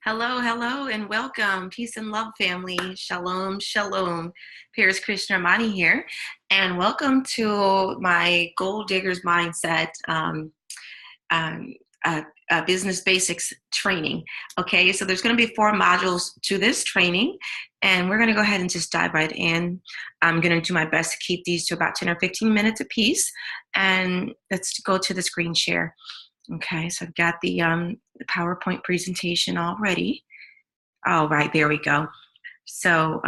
Hello, hello, and welcome. Peace and love, family. Shalom, shalom. Paris Krishnamani here, and welcome to my Goaldigger's Mindset um, Business Basics training. Okay, so there's going to be 4 modules to this training, and we're going to go ahead and just dive right in. I'm going to do my best to keep these to about 10 or 15 minutes apiece, and let's go to the screen share. Okay, so I've got the PowerPoint presentation all ready. All right, there we go. So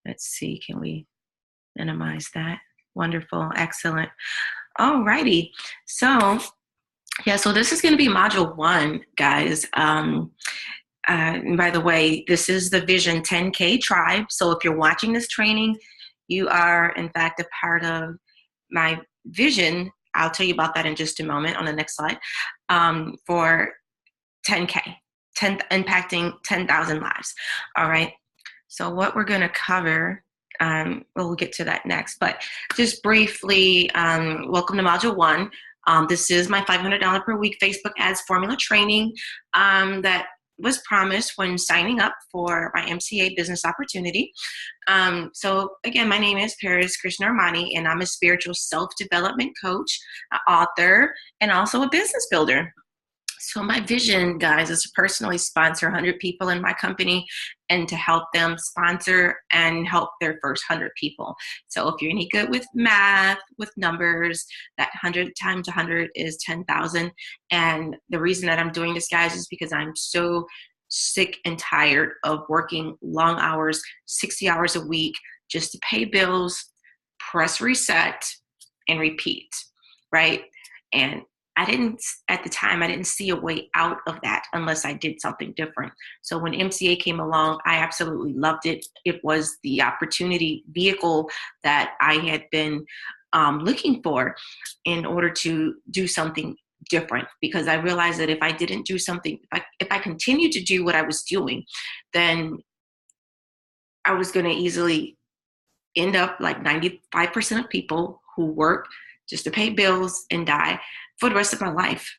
let's see, can we minimize that? Wonderful, excellent. All righty, so so this is going to be module 1, guys. And by the way, this is the Vision 10K tribe. So if you're watching this training, you are in fact a part of my vision. I'll tell you about that in just a moment on the next slide, for 10K, impacting 10,000 lives. All right. So what we're going to cover, we'll get to that next, but just briefly, welcome to Module 1. This is my $500 per week Facebook ads formula training that was promised when signing up for my MCA business opportunity. So again, my name is Paris Krishnamani, and I'm a spiritual self-development coach, author, and also a business builder. So my vision, guys, is to personally sponsor 100 people in my company and to help them sponsor and help their first 100 people. So if you're any good with math, with numbers, that 100 times 100 is 10,000. And the reason that I'm doing this, guys, is because I'm so sick and tired of working long hours, 60 hours a week, just to pay bills, press reset, and repeat, right? And at the time, I didn't see a way out of that unless I did something different. So when MCA came along, I absolutely loved it. It was the opportunity vehicle that I had been looking for in order to do something different, because I realized that if I didn't do something, if I continued to do what I was doing, then I was going to easily end up like 95% of people who work just to pay bills and die for the rest of my life.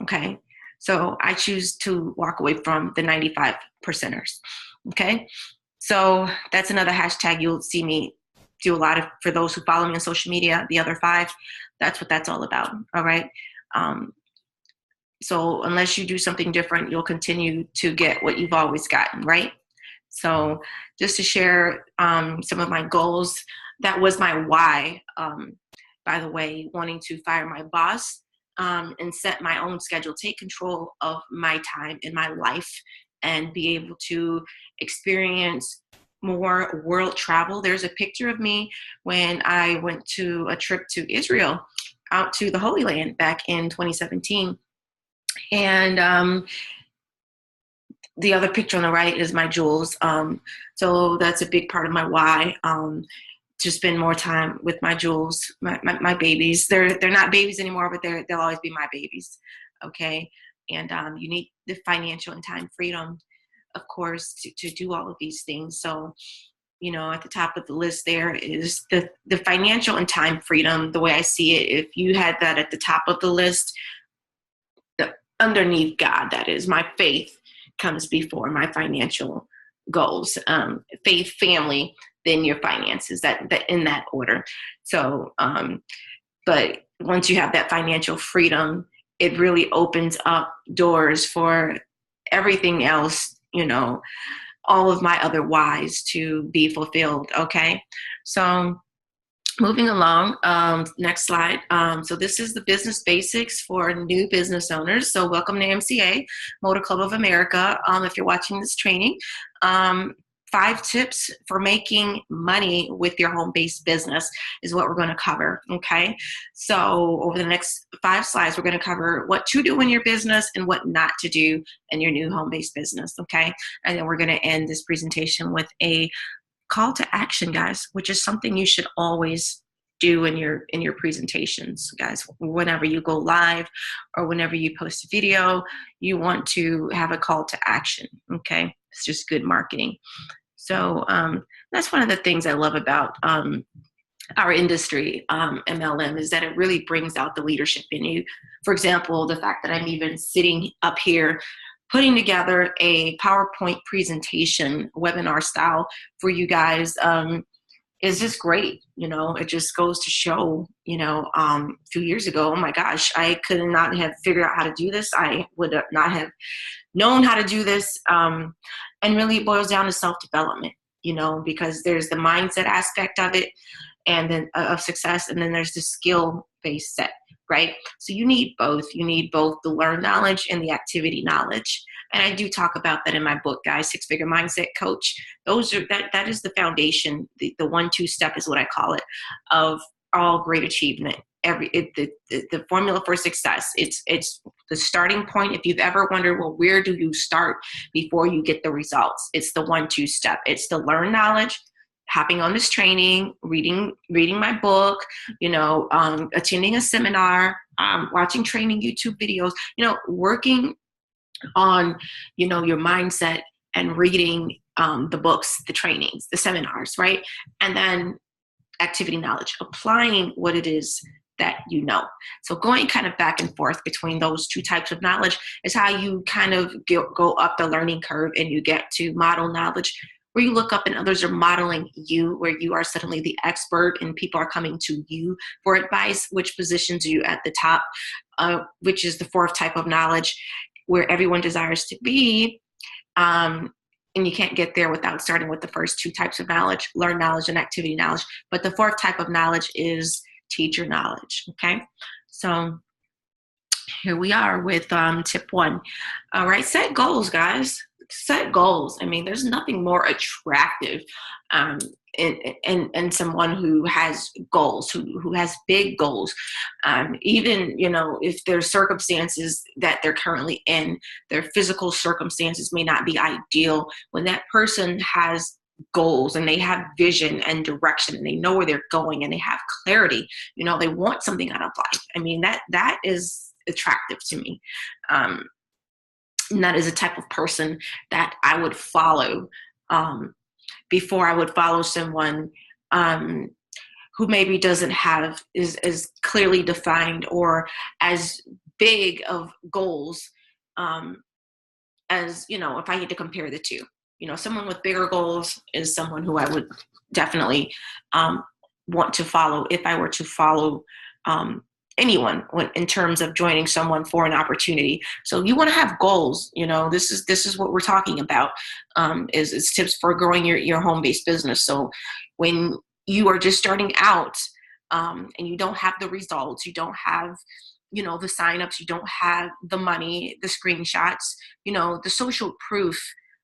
Okay. So I choose to walk away from the 95 percenters. Okay. So that's another hashtag you'll see me do a lot of, for those who follow me on social media, the other 5, that's what that's all about. All right. So unless you do something different, you'll continue to get what you've always gotten. Right. So just to share some of my goals, that was my why. By the way, wanting to fire my boss and set my own schedule, take control of my time in my life, and be able to experience more world travel. There's a picture of me when I went to a trip to Israel, out to the Holy Land back in 2017. And the other picture on the right is my jewels. So that's a big part of my why. To spend more time with my jewels, my babies. They're not babies anymore, but they'll always be my babies. Okay. And you need the financial and time freedom, of course, to do all of these things. So, at the top of the list there is the financial and time freedom. The way I see it, if you had that at the top of the list, underneath God, that is, my faith comes before my financial goals. Faith, family, then your finances, that in that order. So, but once you have that financial freedom, it really opens up doors for everything else, all of my other whys to be fulfilled. Okay. So moving along, next slide. So this is the business basics for new business owners. So welcome to MCA, Motor Club of America. If you're watching this training, 5 tips for making money with your home-based business is what we're going to cover, okay? So over the next 5 slides, we're going to cover what to do in your business and what not to do in your new home-based business, okay? And then we're going to end this presentation with a call to action, guys, which is something you should always do in your presentations, guys. Whenever you go live or whenever you post a video, you want to have a call to action, okay? It's just good marketing. So that's one of the things I love about our industry, MLM, is that it really brings out the leadership in you. For example, the fact that I'm even sitting up here putting together a PowerPoint presentation, webinar style for you guys is just great. It just goes to show, a few years ago, oh my gosh, I could not have figured out how to do this. I would not have known how to do this. And really it boils down to self-development, because there's the mindset aspect of it and then of success. And then there's the skill-based set, right? So you need both. You need both the learned knowledge and the activity knowledge. And I do talk about that in my book, guys, Six-Figure Mindset Coach. That is the foundation. The 1-2 step is what I call it, of all great achievement. The formula for success. It's the starting point. If you've ever wondered, well, where do you start before you get the results? It's the 1-2 step. It's the learn knowledge, hopping on this training, reading my book, attending a seminar, watching training YouTube videos, working on, your mindset and reading the books, the trainings, the seminars, right? And then activity knowledge, applying what it is that you know. So going kind of back and forth between those two types of knowledge is how you kind of go up the learning curve and you get to model knowledge, where you look up and others are modeling you, where you are suddenly the expert and people are coming to you for advice, which positions you at the top, which is the 4th type of knowledge, where everyone desires to be. And you can't get there without starting with the first 2 types of knowledge, learn knowledge and activity knowledge. But the 4th type of knowledge is teacher knowledge, okay? So here we are with tip 1. All right, set goals, guys. Set goals. I mean, there's nothing more attractive in someone who has goals, who has big goals. Even, if there's circumstances that they're currently in, their physical circumstances may not be ideal. When that person has goals and they have vision and direction and they know where they're going and they have clarity, they want something out of life. I mean, that is attractive to me. And that is a type of person that I would follow before I would follow someone who maybe doesn't have is as clearly defined or as big of goals as, if I had to compare the two. Someone with bigger goals is someone who I would definitely want to follow if I were to follow anyone in terms of joining someone for an opportunity. So you want to have goals. This is what we're talking about, is tips for growing your home-based business. So when you are just starting out and you don't have the results, you don't have the signups, you don't have the money, the screenshots, the social proof,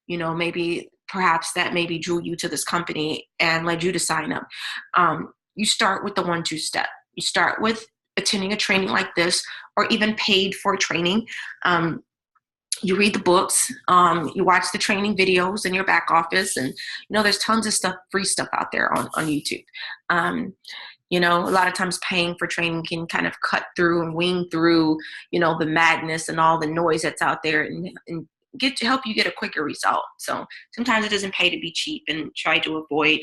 maybe perhaps that maybe drew you to this company and led you to sign up. You start with the 1-2 step. You start with attending a training like this, or even paid for training. You read the books, you watch the training videos in your back office, and there's tons of free stuff out there on YouTube. A lot of times paying for training can kind of cut through and wing through, the madness and all the noise that's out there and help you get a quicker result. So sometimes it doesn't pay to be cheap, and try to avoid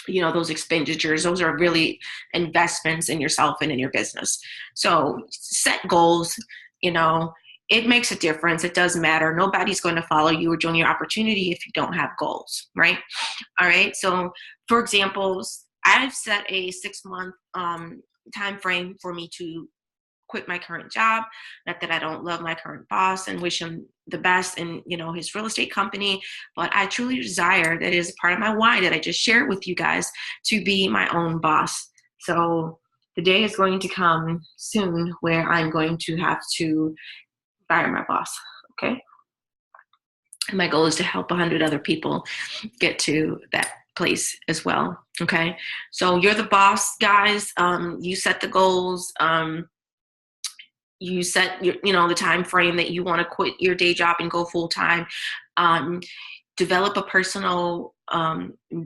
those expenditures. Those are really investments in yourself and in your business. So set goals. It makes a difference. It does matter. Nobody's going to follow you or join your opportunity if you don't have goals, right? All right. So for example, I've set a 6-month time frame for me to quit my current job. Not that I don't love my current boss and wish him the best in, his real estate company, but I truly desire, that is part of my why that I just shared with you guys, to be my own boss. So the day is going to come soon where I'm going to have to fire my boss. Okay. And my goal is to help 100 other people get to that place as well. Okay. So you're the boss, guys. You set the goals. You set your, the time frame that you want to quit your day job and go full time. Develop a personal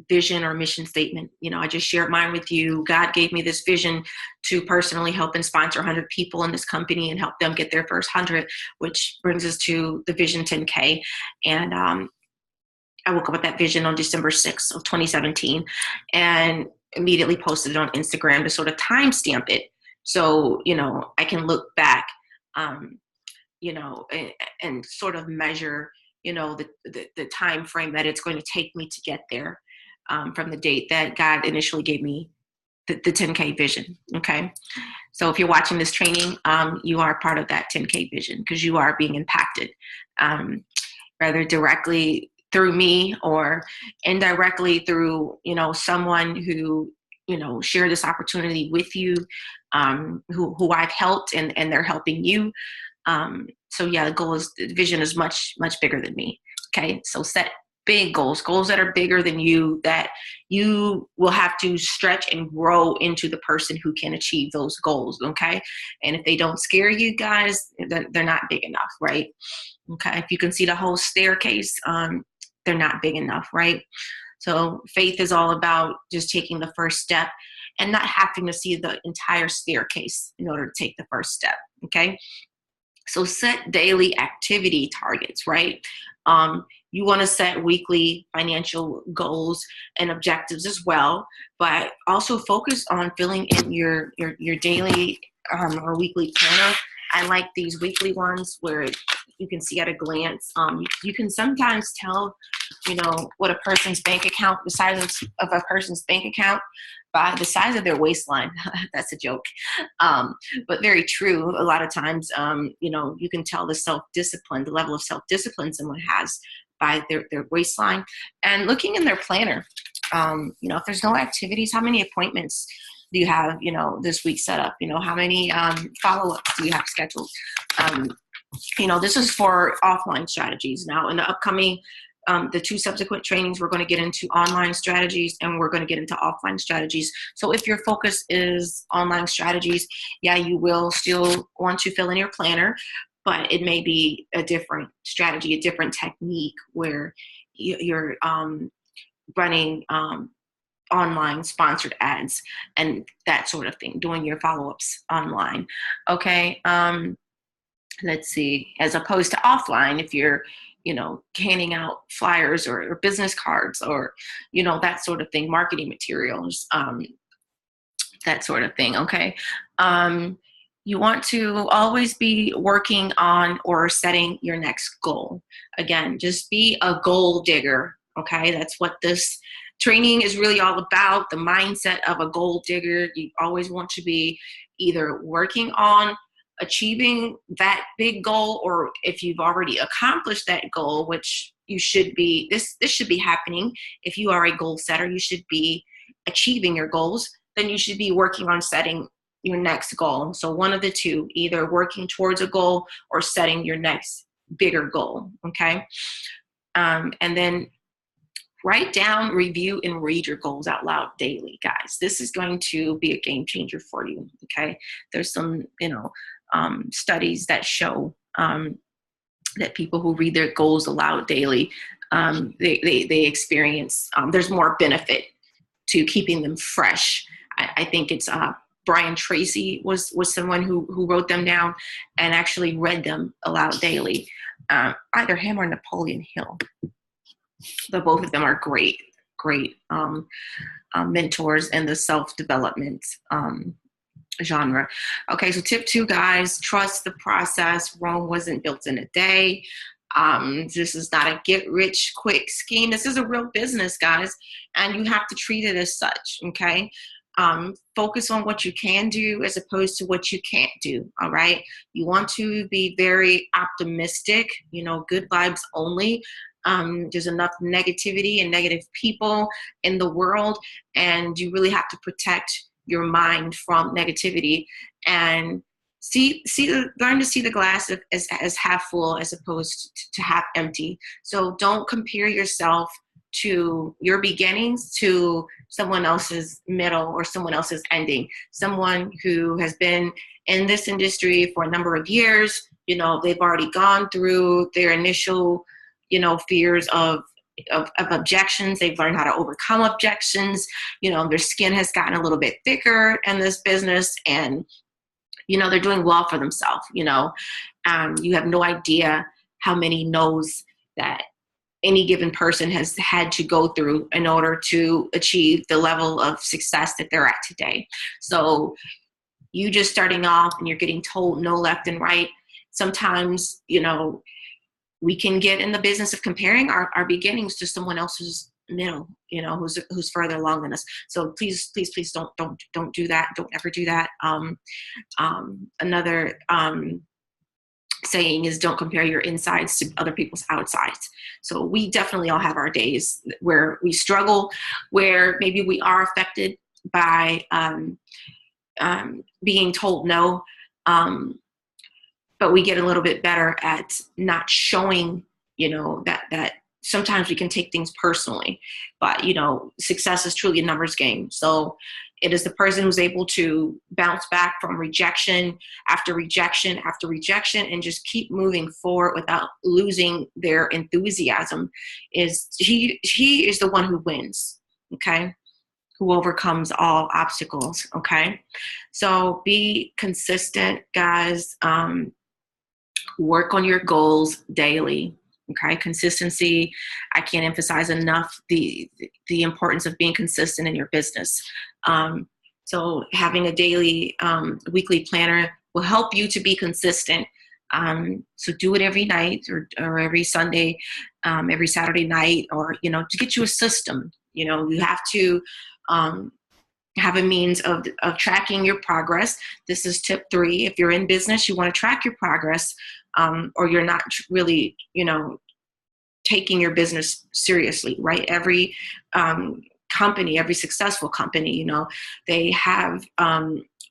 vision or mission statement. I just shared mine with you. God gave me this vision to personally help and sponsor 100 people in this company and help them get their first 100, which brings us to the Vision 10K. And I woke up with that vision on December 6th of 2017 and immediately posted it on Instagram to sort of timestamp it. So, I can look back and sort of measure, the time frame that it's going to take me to get there, from the date that God initially gave me the 10K vision. Okay. So if you're watching this training, you are part of that 10K vision, because you are being impacted, rather directly through me or indirectly through, someone who, shared this opportunity with you, who I've helped, and they're helping you. So yeah, the vision is much, much bigger than me. Okay. So set big goals that are bigger than you, that you will have to stretch and grow into the person who can achieve those goals. Okay. And if they don't scare you guys, they're not big enough. Right. Okay. If you can see the whole staircase, they're not big enough. Right. So faith is all about just taking the first step and not having to see the entire staircase in order to take the first step. Okay. So set daily activity targets, right? You want to set weekly financial goals and objectives as well, but also focus on filling in your daily or weekly planner. I like these weekly ones where you can see at a glance. You can sometimes tell, what a person's bank account, the size of a person's bank account, by the size of their waistline. That's a joke, but very true. A lot of times, you can tell the level of self-discipline someone has by their waistline. And looking in their planner, if there's no activities, how many appointments do you have, this week set up? How many follow-ups do you have scheduled? This is for offline strategies. Now, in the upcoming the 2 subsequent trainings, we're going to get into online strategies and we're going to get into offline strategies. So if your focus is online strategies, yeah, you will still want to fill in your planner, but it may be a different strategy, a different technique where you're running online sponsored ads and that sort of thing, doing your follow-ups online. Okay. Let's see, as opposed to offline, if you're handing out flyers or business cards or, that sort of thing, marketing materials, that sort of thing. Okay. You want to always be working on or setting your next goal. Again, just be a goal digger. Okay. That's what this training is really all about. The mindset of a goal digger. You always want to be either working on achieving that big goal, or if you've already accomplished that goal, which you should be, this should be happening. If you are a goal setter, you should be achieving your goals. Then you should be working on setting your next goal. So one of the two, either working towards a goal or setting your next bigger goal. Okay. And then write down, review, and read your goals out loud daily, guys. This is going to be a game changer for you. Okay. There's some, studies that show that people who read their goals aloud daily, they experience, there's more benefit to keeping them fresh. I think it's Brian Tracy was someone who wrote them down and actually read them aloud daily. Either him or Napoleon Hill. But both of them are great mentors in the self-development genre. Okay, so tip 2, guys, trust the process. Rome wasn't built in a day. This is not a get-rich-quick scheme. This is a real business, guys, and you have to treat it as such, okay? Focus on what you can do as opposed to what you can't do, all right? You want to be very optimistic, good vibes only. There's enough negativity and negative people in the world, and you really have to protect your mind from negativity and learn to see the glass as half full as opposed to half empty. So don't compare yourself to your beginnings to someone else's middle or someone else's ending. Someone who has been in this industry for a number of years, they've already gone through their initial fears of objections. They've learned how to overcome objections. Their skin has gotten a little bit thicker in this business, and, they're doing well for themselves. You have no idea how many no's that any given person has had to go through in order to achieve the level of success that they're at today. So you just starting off and you're getting told no left and right, sometimes, we can get in the business of comparing our beginnings to someone else's middle, who's further along than us. So please don't do that. Don't ever do that. Another saying is, don't compare your insides to other people's outsides. So we definitely all have our days where we struggle, where maybe we are affected by being told no. But we get a little bit better at not showing, that sometimes we can take things personally. But, success is truly a numbers game. So it is the person who's able to bounce back from rejection after rejection after rejection and just keep moving forward without losing their enthusiasm. He is the one who wins, okay? Who overcomes all obstacles, okay? So be consistent, guys. Work on your goals daily. Okay, consistency. I can't emphasize enough the importance of being consistent in your business. So having a daily, weekly planner will help you to be consistent. So do it every night or every Sunday, every Saturday night, or to get you a system. You have to have a means of tracking your progress. This is tip 3. If you're in business, you want to track your progress, or you're not really, taking your business seriously, right? Every company, every successful company, they have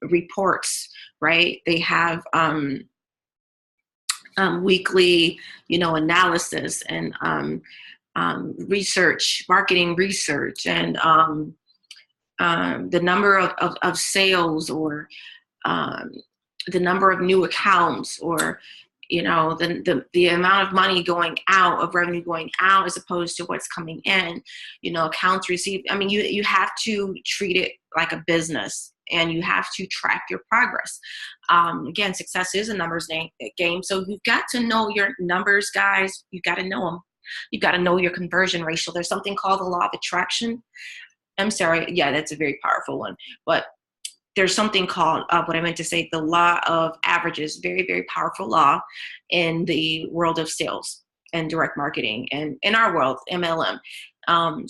reports, right? They have weekly, analysis and research, marketing research, and the number of sales, or the number of new accounts, or the amount of money going out, of revenue going out, as opposed to what's coming in, accounts received. I mean, you have to treat it like a business, and you have to track your progress. Again, success is a numbers game. So you've got to know your numbers, guys. You've got to know them. You've got to know your conversion ratio. There's something called the law of attraction. I'm sorry. Yeah, that's a very powerful one. But there's something called, what I meant to say, the law of averages. Very, very powerful law in the world of sales and direct marketing, and in our world, MLM.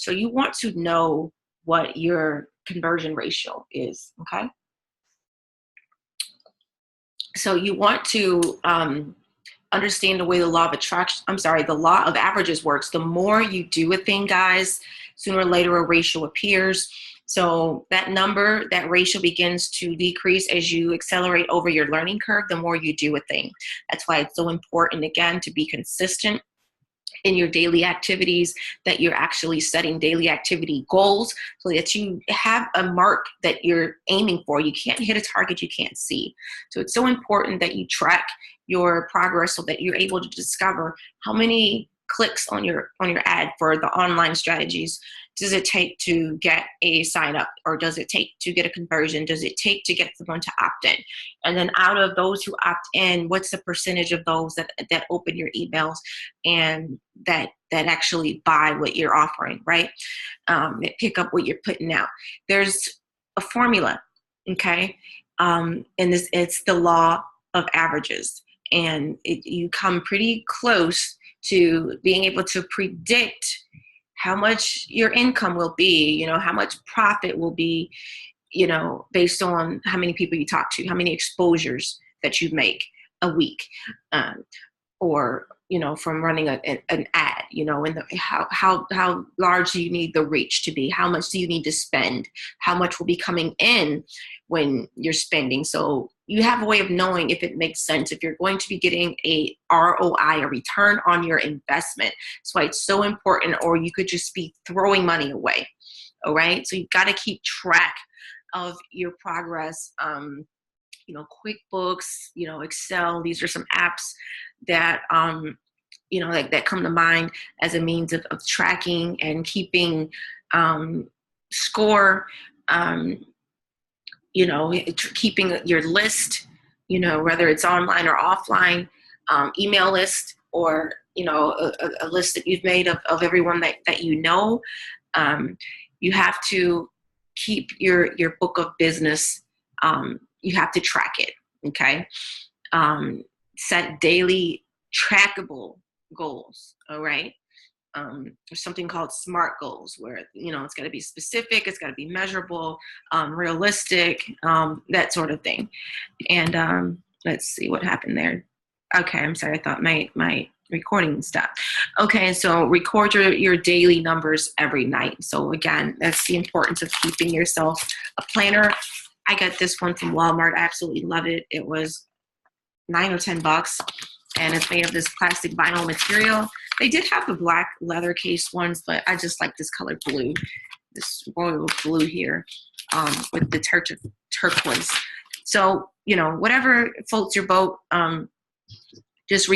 So you want to know what your conversion ratio is, okay? So you want to understand the way the law of averages works. The more you do a thing, guys, sooner or later a ratio appears. So that ratio begins to decrease as you accelerate over your learning curve, the more you do a thing. That's why it's so important, again, to be consistent in your daily activities, that you're actually setting daily activity goals so that you have a mark that you're aiming for. You can't hit a target you can't see. So it's so important that you track your progress so that you're able to discover how many clicks on your ad for the online strategies does it take to get a sign up, or does it take to get a conversion? Does it take to get someone to opt in? And then out of those who opt in, what's the percentage of those that open your emails and that actually buy what you're offering, right? That pick up what you're putting out. There's a formula, okay? And it's the law of averages. And you come pretty close to being able to predict how much your income will be, how much profit will be, based on how many people you talk to, how many exposures that you make a week, or, from running an ad, and how large do you need the reach to be? How much do you need to spend? How much will be coming in when you're spending? So you have a way of knowing if it makes sense, if you're going to be getting a ROI, a return on your investment. That's why it's so important, or you could just be throwing money away. All right. So you've got to keep track of your progress. QuickBooks, Excel, these are some apps that, that come to mind as a means of tracking and keeping score, keeping your list, whether it's online or offline, email list, or, a list that you've made of everyone that you have to keep your book of business. You have to track it. Okay. set daily trackable goals. All right. There's something called SMART goals, where it's got to be specific, it's got to be measurable, realistic, that sort of thing. And let's see what happened there. Okay, I'm sorry, I thought my recording stopped. Okay, so record your daily numbers every night. So again, that's the importance of keeping yourself a planner. I got this one from Walmart. I absolutely love it. It was $9 or $10, and it's made of this plastic vinyl material. They did have the black leather case ones, but I just like this color blue, this royal blue here, with the turquoise. So, whatever floats your boat, just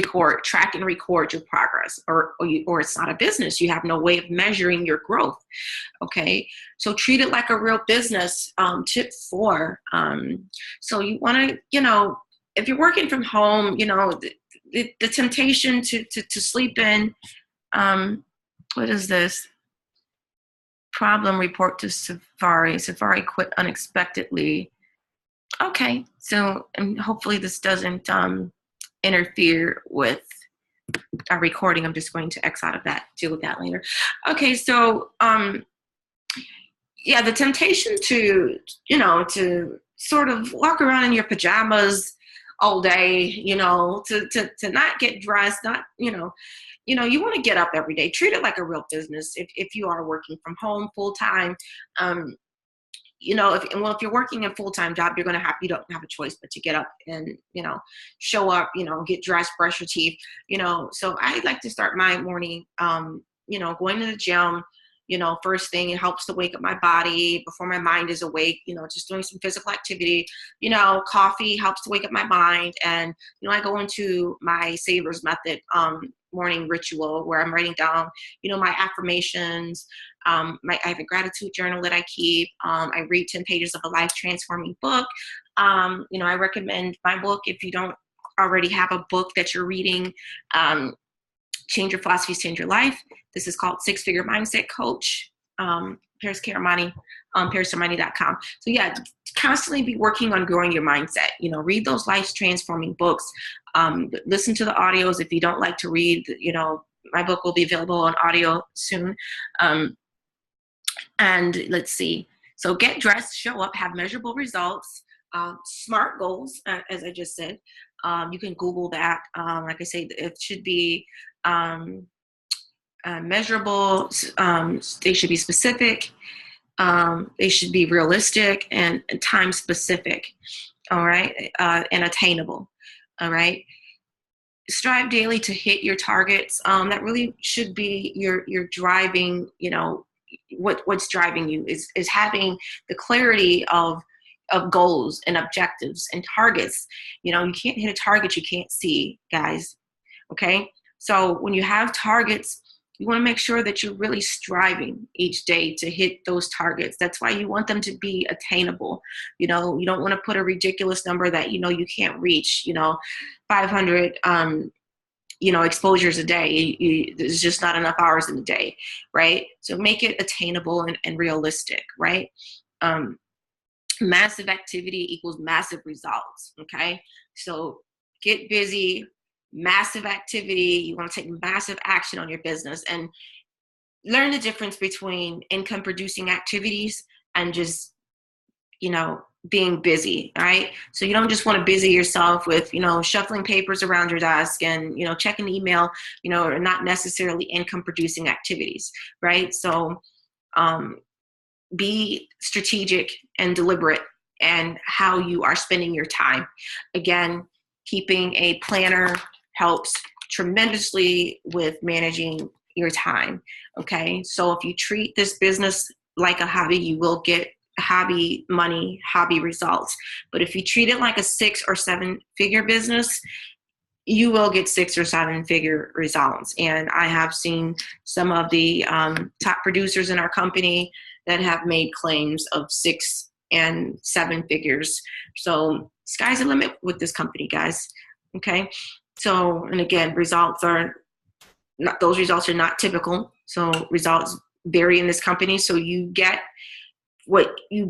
track and record your progress, or it's not a business. You have no way of measuring your growth. Okay. So treat it like a real business. Tip 4. So you want to, if you're working from home, the temptation to sleep in, what is this? Problem report to Safari. Safari quit unexpectedly. Okay, so and hopefully this doesn't interfere with our recording. I'm just going to X out of that, deal with that later. Okay, so the temptation to sort of walk around in your pajamas all day, to not get dressed, you want to get up every day. Treat it like a real business. If you are working from home full time, if you're working a full-time job, you don't have a choice but to get up and, show up, get dressed, brush your teeth, So I like to start my morning, going to the gym. First thing, it helps to wake up my body before my mind is awake, just doing some physical activity. Coffee helps to wake up my mind. And, I go into my Savers Method morning ritual where I'm writing down, my affirmations. I have a gratitude journal that I keep. I read 10 pages of a life-transforming book. I recommend my book if you don't already have a book that you're reading. Change Your Philosophies, Change Your Life. This is called Six-Figure Mindset Coach, Paris Karamani, ParisKaramani.com. So constantly be working on growing your mindset. Read those life-transforming books. Listen to the audios. If you don't like to read, my book will be available on audio soon. And let's see. So get dressed, show up, have measurable results, SMART goals, as I just said. You can Google that. Like I say, it should be measurable. They should be specific. They should be realistic and time specific. All right. And attainable. All right. Strive daily to hit your targets. That really should be your driving, what's driving you is having the clarity of goals and objectives and targets. You can't hit a target you can't see, guys. Okay. So when you have targets, you want to make sure that you're really striving each day to hit those targets. That's why you want them to be attainable. You don't want to put a ridiculous number that, you can't reach, 500, exposures a day. There's just not enough hours in the day, right? So make it attainable and realistic, right? Massive activity equals massive results, okay? So get busy, massive activity. You want to take massive action on your business and learn the difference between income producing activities and just, being busy, right? So you don't just want to busy yourself with, shuffling papers around your desk and, checking email, are not necessarily income producing activities, right? So be strategic and deliberate and how you are spending your time. Again, keeping a planner helps tremendously with managing your time. Okay. So if you treat this business like a hobby, you will get hobby money, hobby results. But if you treat it like a 6 or 7 figure business, you will get 6 or 7 figure results. And I have seen some of the top producers in our company that have made claims of 6 and 7 figures. So sky's the limit with this company, guys. Okay. So, and again, those results are not typical. So results vary in this company. So you get what you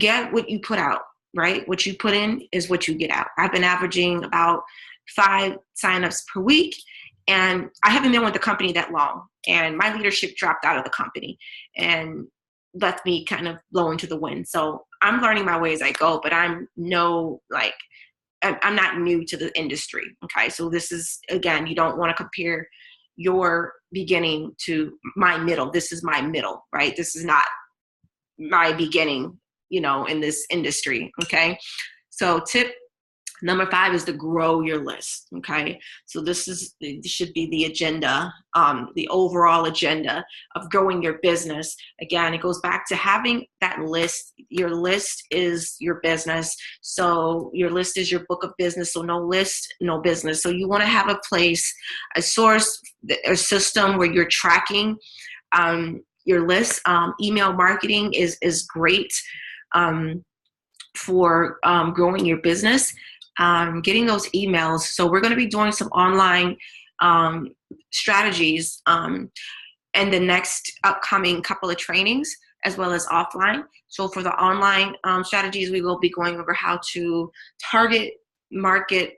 put out, right? What you put in is what you get out. I've been averaging about 5 signups per week. And I haven't been with the company that long, and my leadership dropped out of the company and left me kind of blowing to the wind. So I'm learning my way as I go, but I'm not new to the industry. Okay. So this is, again, you don't want to compare your beginning to my middle. This is my middle, right? This is not my beginning, in this industry. Okay. So tip number 5 is to grow your list. Okay. So this should be the agenda, the overall agenda of growing your business. Again, it goes back to having that list. Your list is your business. So your list is your book of business. So no list, no business. So you want to have a place, a source, a system where you're tracking your list. Email marketing is great for growing your business. Getting those emails. So we're going to be doing some online strategies in the next upcoming couple of trainings, as well as offline. So for the online strategies, we will be going over how to target market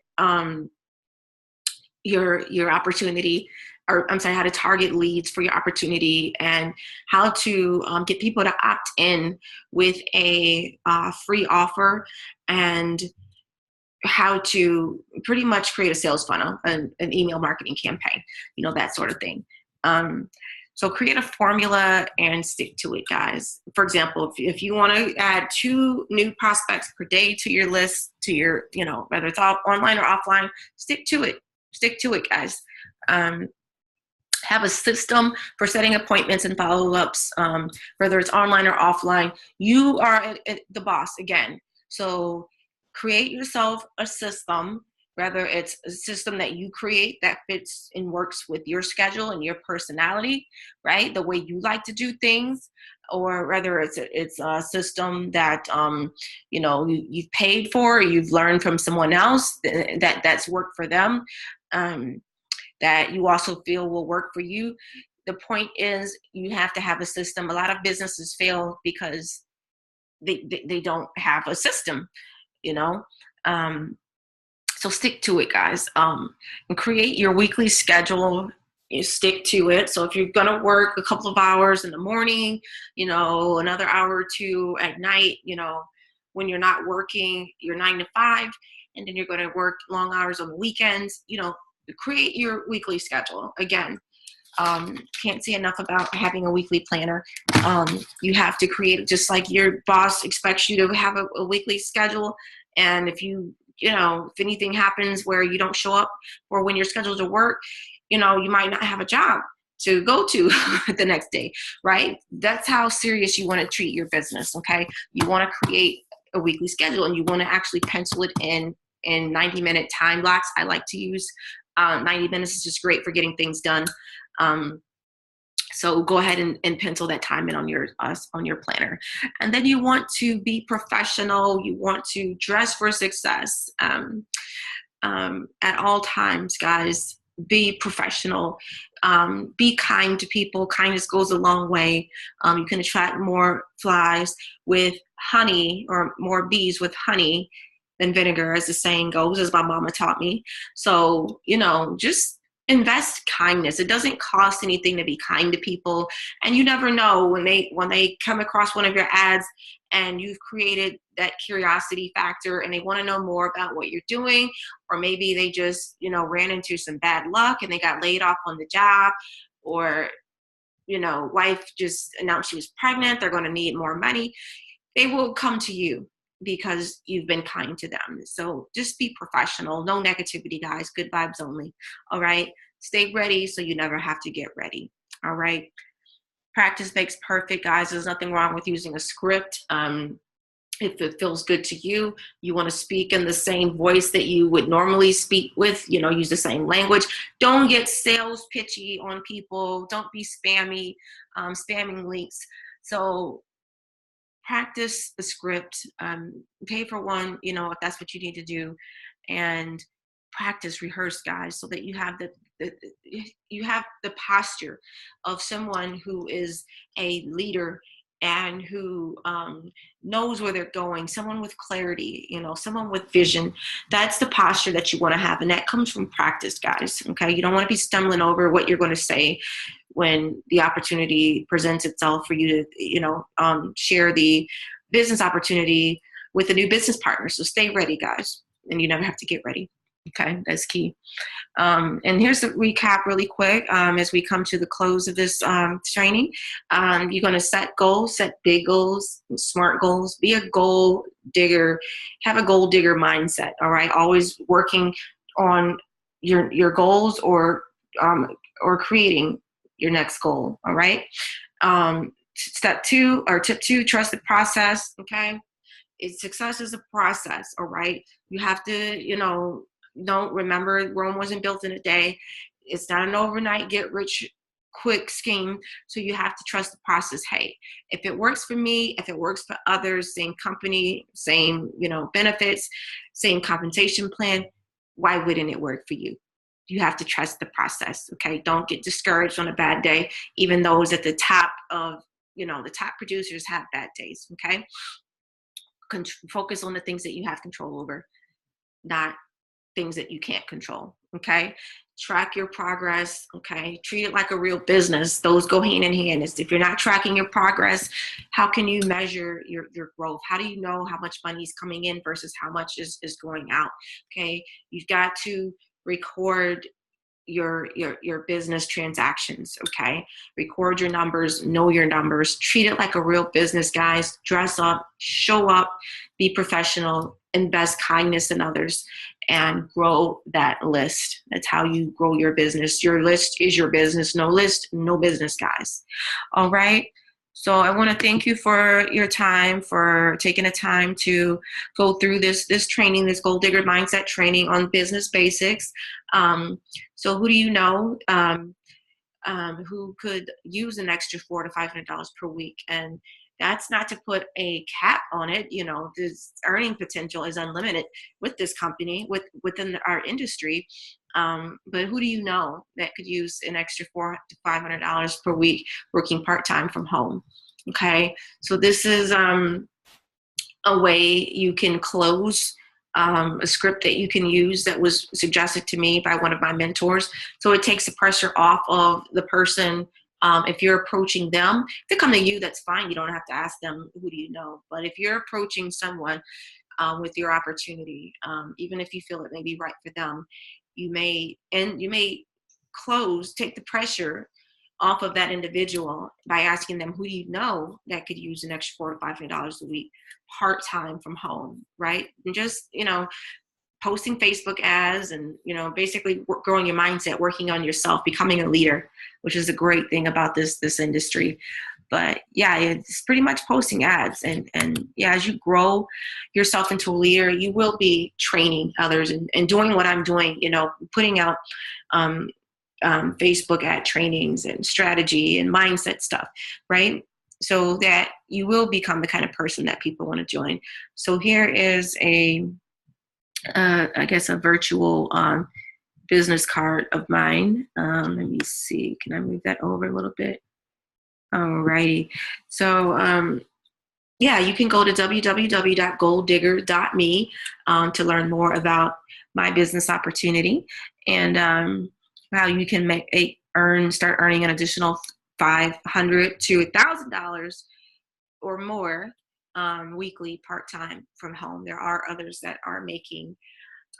your opportunity, or I'm sorry, how to target leads for your opportunity, and how to get people to opt in with a free offer, and how to pretty much create a sales funnel, an email marketing campaign, that sort of thing. So create a formula and stick to it, guys. For example, if you want to add 2 new prospects per day to your list, to your, whether it's all online or offline, stick to it. Stick to it, guys. Have a system for setting appointments and follow-ups, whether it's online or offline. You are the boss, again. So create yourself a system, whether it's a system that you create that fits and works with your schedule and your personality, right? The way you like to do things, or whether it's a system that, you've paid for, or you've learned from someone else that's worked for them, that you also feel will work for you. The point is, you have to have a system. A lot of businesses fail because they don't have a system. So stick to it, guys, and create your weekly schedule. You stick to it. So if you're going to work a couple of hours in the morning, another hour or 2 at night, when you're not working, you're 9 to 5, and then you're going to work long hours on the weekends, create your weekly schedule. Again, can't say enough about having a weekly planner. You have to create, just like your boss expects you to have a weekly schedule. And if if anything happens where you don't show up, or when you're scheduled to work, you might not have a job to go to the next day, right? That's how serious you want to treat your business. Okay. You want to create a weekly schedule, and you want to actually pencil it in 90-minute time blocks. I like to use 90 minutes is just great for getting things done. So go ahead and pencil that time in on your planner. And then you want to be professional. You want to dress for success at all times, guys. Be professional. Be kind to people. Kindness goes a long way. You can attract more flies with honey, or more bees with honey than vinegar, as the saying goes, as my mama taught me. So, just invest kindness. It doesn't cost anything to be kind to people. And you never know when they come across one of your ads and you've created that curiosity factor, and they want to know more about what you're doing, or maybe they just, ran into some bad luck and they got laid off on the job, or, wife just announced she was pregnant. They're going to need more money. They will come to you because you've been kind to them. So just be professional. No negativity, guys. Good vibes only. All right. Stay ready so you never have to get ready. All right. Practice makes perfect, guys. There's nothing wrong with using a script. If it feels good to you, you want to speak in the same voice that you would normally speak with, use the same language. Don't get sales pitchy on people. Don't be spamming links. So practice the script, pay for one, if that's what you need to do, and practice, rehearse, guys, so that you have the posture of someone who is a leader and who knows where they're going, someone with clarity, someone with vision. That's the posture that you want to have. And that comes from practice, guys. Okay. You don't want to be stumbling over what you're going to say when the opportunity presents itself for you to, share the business opportunity with a new business partner. So stay ready, guys. And you never have to get ready. Okay. That's key. And here's the recap really quick as we come to the close of this training. You're going to set goals, set big goals, smart goals, be a goal digger, have a goal digger mindset, all right? Always working on your goals or creating your next goal, all right? Tip two, trust the process, okay? Success is a process, all right? You have to, don't remember Rome wasn't built in a day. It's not an overnight get rich quick scheme. So you have to trust the process. Hey, if it works for me, if it works for others, same company, same, benefits, same compensation plan, why wouldn't it work for you? You have to trust the process. Okay. Don't get discouraged on a bad day. Even those at the top of, the top producers have bad days. Okay. Focus on the things that you have control over, not things that you can't control. Okay. Track your progress. Okay. Treat it like a real business. Those go hand in hand. If you're not tracking your progress, how can you measure your growth? How do you know how much money is coming in versus how much is going out? Okay. You've got to record your business transactions. Okay. Record your numbers, know your numbers, treat it like a real business, guys. Dress up, show up, be professional, invest kindness in others, and grow that list. That's how you grow your business. Your list is your business. No list, no business, guys. All right. So I want to thank you for your time, for taking the time to go through this training, this Goal Digger Mindset training on business basics. So who do you know who could use an extra $400 to $500 per week? And that's not to put a cap on it. This earning potential is unlimited with this company, within our industry. But who do you know that could use an extra $400 to $500 per week working part-time from home? Okay. So this is a way you can close a script that you can use that was suggested to me by one of my mentors. So it takes the pressure off of the person. If you're approaching them, if they come to you, that's fine. You don't have to ask them, who do you know? But if you're approaching someone with your opportunity, even if you feel it may be right for them, you may take the pressure off of that individual by asking them, who do you know that could use an extra $400 to $500 a week part-time from home, right? And just, posting Facebook ads and, basically growing your mindset, working on yourself, becoming a leader, which is a great thing about this industry. But yeah, it's pretty much posting ads. And yeah, as you grow yourself into a leader, you will be training others and doing what I'm doing, putting out Facebook ad trainings and strategy and mindset stuff, right? So that you will become the kind of person that people want to join. So here is I guess a virtual business card of mine. Let me see. Can I move that over a little bit? Alrighty. So yeah, you can go to www.goaldigger.me to learn more about my business opportunity and how you can start earning an additional $500 to $1,000 or more weekly part-time from home. There are others that are making,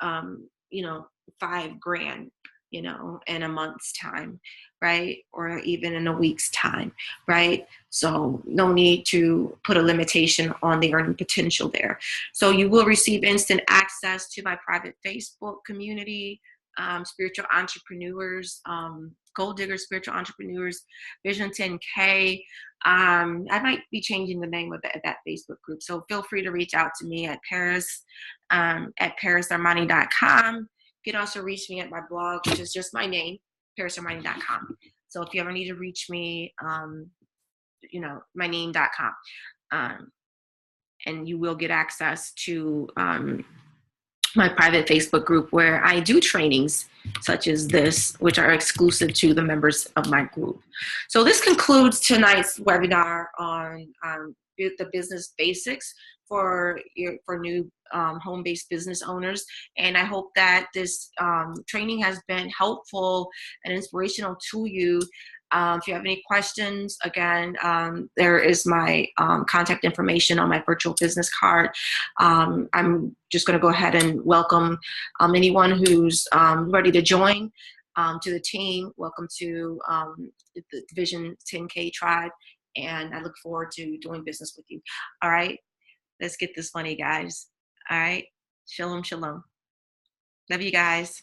$5,000, in a month's time, right? Or even in a week's time, right? So no need to put a limitation on the earning potential there. So you will receive instant access to my private Facebook community, spiritual entrepreneurs, Goal Digger Spiritual Entrepreneurs, Vision 10K. I might be changing the name of that Facebook group. So feel free to reach out to me at Paris, at parisarmani.com. You can also reach me at my blog, which is just my name, parisarmani.com. So if you ever need to reach me, my name.com. And you will get access to my private Facebook group where I do trainings such as this, which are exclusive to the members of my group. So this concludes tonight's webinar on the business basics for new home-based business owners. And I hope that this training has been helpful and inspirational to you. If you have any questions, again, there is my contact information on my virtual business card. I'm just going to go ahead and welcome anyone who's ready to join to the team. Welcome to the Vision 10K tribe, and I look forward to doing business with you. All right, let's get this money, guys. All right, shalom, shalom. Love you guys.